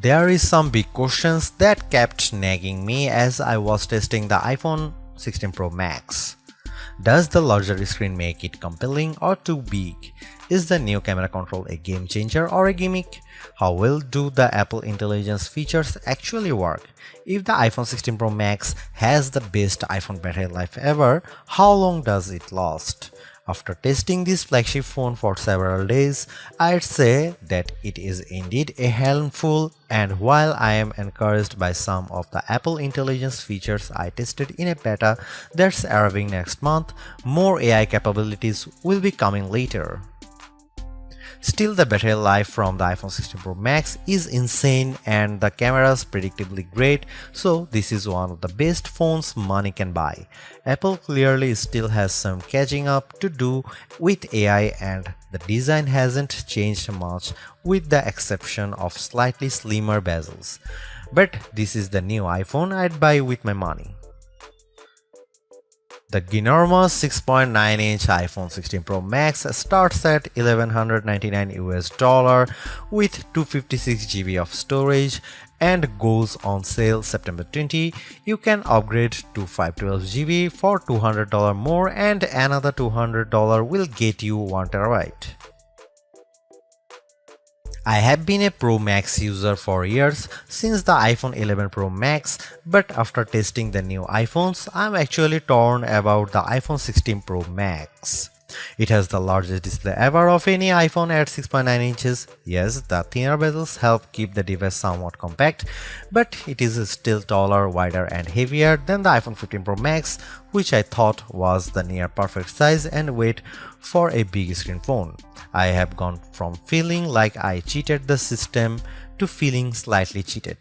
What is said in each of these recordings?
There is some big questions that kept nagging me as I was testing the iPhone 16 Pro Max. Does the larger screen make it compelling or too big? Is the new camera control a game changer or a gimmick? How well do the Apple Intelligence features actually work? If the iPhone 16 Pro Max has the best iPhone battery life ever, how long does it last? After testing this flagship phone for several days, I'd say that it is indeed a handful, and while I am encouraged by some of the Apple Intelligence features I tested in a beta that's arriving next month, more AI capabilities will be coming later. Still, the battery life from the iPhone 16 Pro Max is insane and the camera's predictably great, so this is one of the best phones money can buy. Apple clearly still has some catching up to do with AI, and the design hasn't changed much with the exception of slightly slimmer bezels. But this is the new iPhone I'd buy with my money. The ginormous 6.9-inch iPhone 16 Pro Max starts at $1,199 US with 256 GB of storage and goes on sale September 20. You can upgrade to 512 GB for $200 more, and another $200 will get you 1 TB. I have been a Pro Max user for years, since the iPhone 11 Pro Max, but after testing the new iPhones, I'm actually torn about the iPhone 16 Pro Max. It has the largest display ever of any iPhone at 6.9 inches. Yes, the thinner bezels help keep the device somewhat compact, but it is still taller, wider and heavier than the iPhone 15 Pro Max, which I thought was the near perfect size and weight for a big screen phone. I have gone from feeling like I cheated the system to feeling slightly cheated.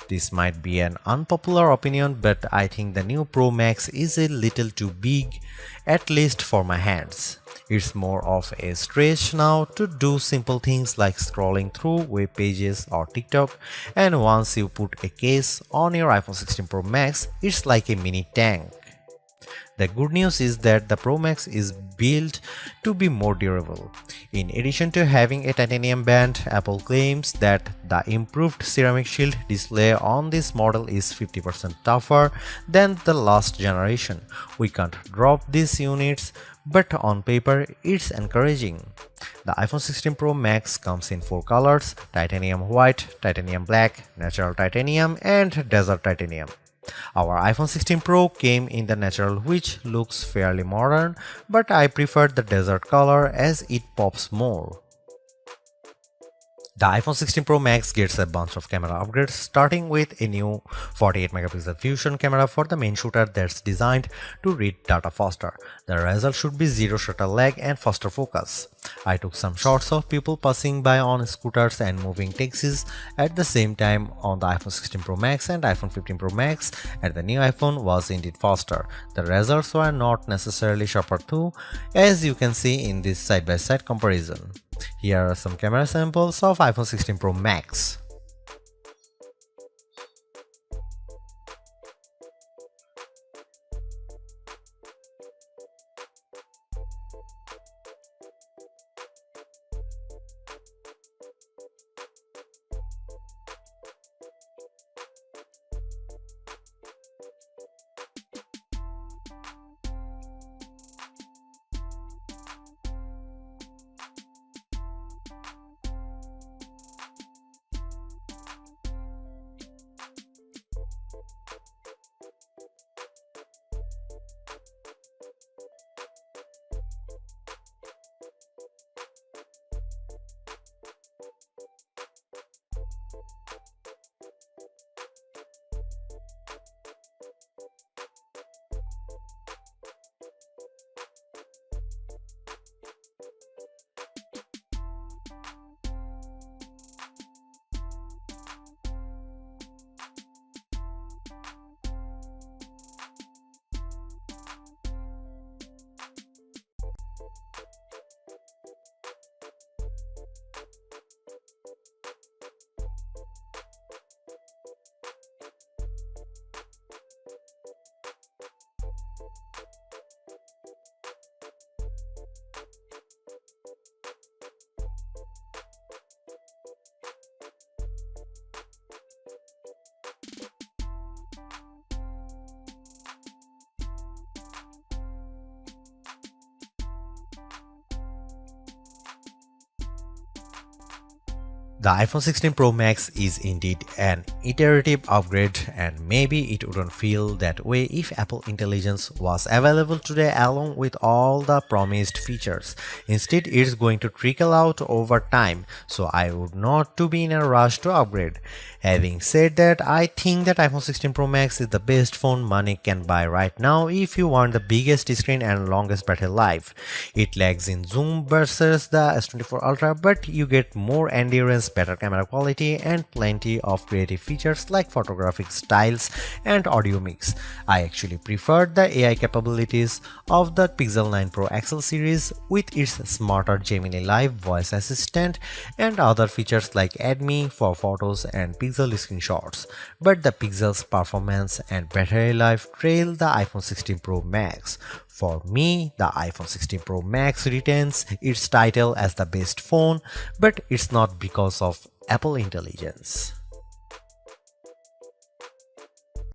This might be an unpopular opinion, but I think the new Pro Max is a little too big, at least for my hands. It's more of a stretch now to do simple things like scrolling through web pages or TikTok, and once you put a case on your iPhone 16 Pro Max, it's like a mini tank. The good news is that the Pro Max is built to be more durable. In addition to having a titanium band, Apple claims that the improved ceramic shield display on this model is 50% tougher than the last generation. We can't drop these units, but on paper it's encouraging. The iPhone 16 Pro Max comes in 4 colors: titanium white, titanium black, natural titanium, and desert titanium. Our iPhone 16 Pro came in the natural, which looks fairly modern, but I prefer the desert color as it pops more. The iPhone 16 Pro Max gets a bunch of camera upgrades, starting with a new 48 megapixel fusion camera for the main shooter that's designed to read data faster. The result should be zero shutter lag and faster focus. I took some shots of people passing by on scooters and moving taxis at the same time on the iPhone 16 Pro Max and iPhone 15 Pro Max, and the new iPhone was indeed faster. The results were not necessarily sharper too, as you can see in this side-by-side comparison. Here are some camera samples of iPhone 16 Pro Max. The iPhone 16 Pro Max is indeed an iterative upgrade, and maybe it wouldn't feel that way if Apple Intelligence was available today along with all the promised features. Instead, it's going to trickle out over time, so I would not to be in a rush to upgrade. Having said that, I think that iPhone 16 Pro Max is the best phone money can buy right now if you want the biggest screen and longest battery life. It lags in zoom versus the S24 Ultra, but you get more endurance, better camera quality, and plenty of creative features like photographic styles and audio mix. I actually preferred the AI capabilities of the Pixel 9 Pro XL series with its smarter Gemini Live voice assistant and other features like Add Me for photos and Pixel screenshots. But the Pixel's performance and battery life trail the iPhone 16 Pro Max. For me, the iPhone 16 Pro Max retains its title as the best phone, but it's not because of Apple Intelligence.